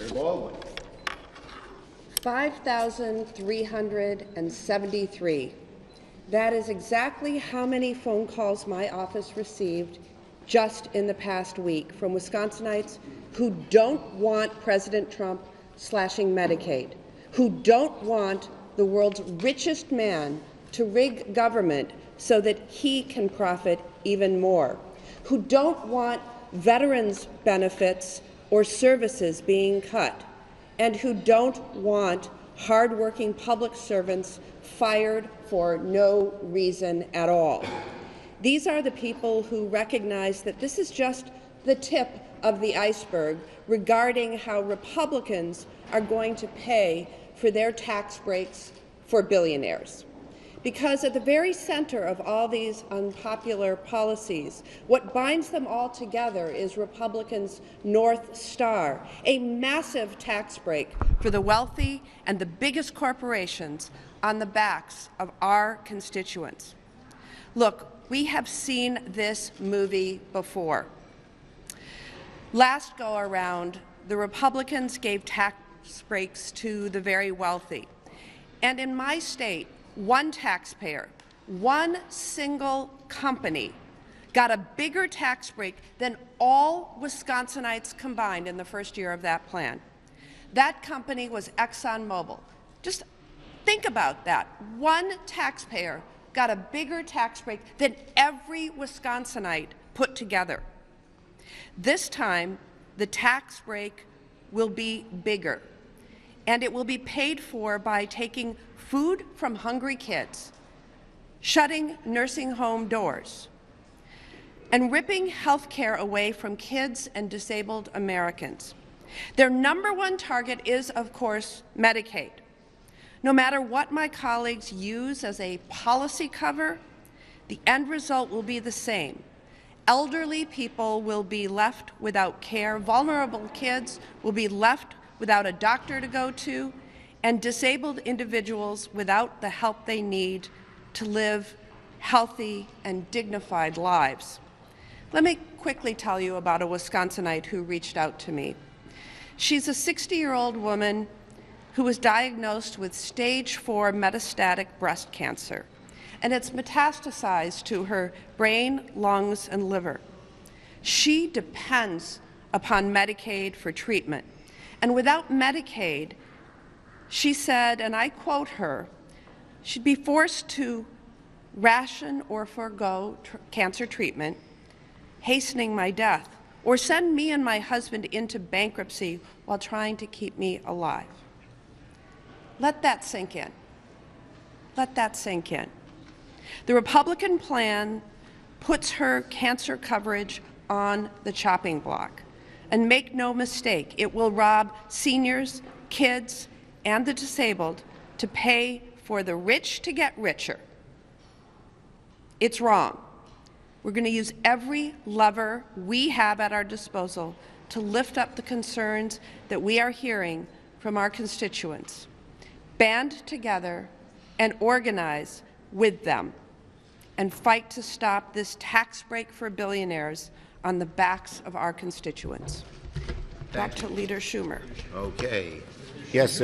Senator Baldwin. 5,373. That is exactly how many phone calls my office received just in the past week from Wisconsinites who don't want President Trump slashing Medicaid, who don't want the world's richest man to rig government so that he can profit even more, who don't want veterans' benefits or services being cut, and who don't want hard-working public servants fired for no reason at all. These are the people who recognize that this is just the tip of the iceberg regarding how Republicans are going to pay for their tax breaks for billionaires. Because at the very center of all these unpopular policies, what binds them all together is Republicans' North Star, a massive tax break for the wealthy and the biggest corporations on the backs of our constituents. Look, we have seen this movie before. Last go-around, the Republicans gave tax breaks to the very wealthy. And in my state, one taxpayer, one single company got a bigger tax break than all Wisconsinites combined in the first year of that plan. That company was ExxonMobil. Just think about that. One taxpayer got a bigger tax break than every Wisconsinite put together. This time, the tax break will be bigger, and it will be paid for by taking food from hungry kids, shutting nursing home doors, and ripping health care away from kids and disabled Americans. Their number one target is, of course, Medicaid. No matter what my colleagues use as a policy cover, the end result will be the same. Elderly people will be left without care, vulnerable kids will be left without a doctor to go to, and disabled individuals without the help they need to live healthy and dignified lives. Let me quickly tell you about a Wisconsinite who reached out to me. She's a 60-year-old woman who was diagnosed with stage 4 metastatic breast cancer, and it's metastasized to her brain, lungs, and liver. She depends upon Medicaid for treatment, and without Medicaid, she said, and I quote her, she'd be forced to ration or forego cancer treatment, hastening my death, or send me and my husband into bankruptcy while trying to keep me alive. Let that sink in. Let that sink in. The Republican plan puts her cancer coverage on the chopping block. And make no mistake, it will rob seniors, kids, and the disabled to pay for the rich to get richer. It's wrong. We're going to use every lever we have at our disposal to lift up the concerns that we are hearing from our constituents. Band together and organize with them and fight to stop this tax break for billionaires on the backs of our constituents. Back to Leader Schumer. Okay. Yes, sir.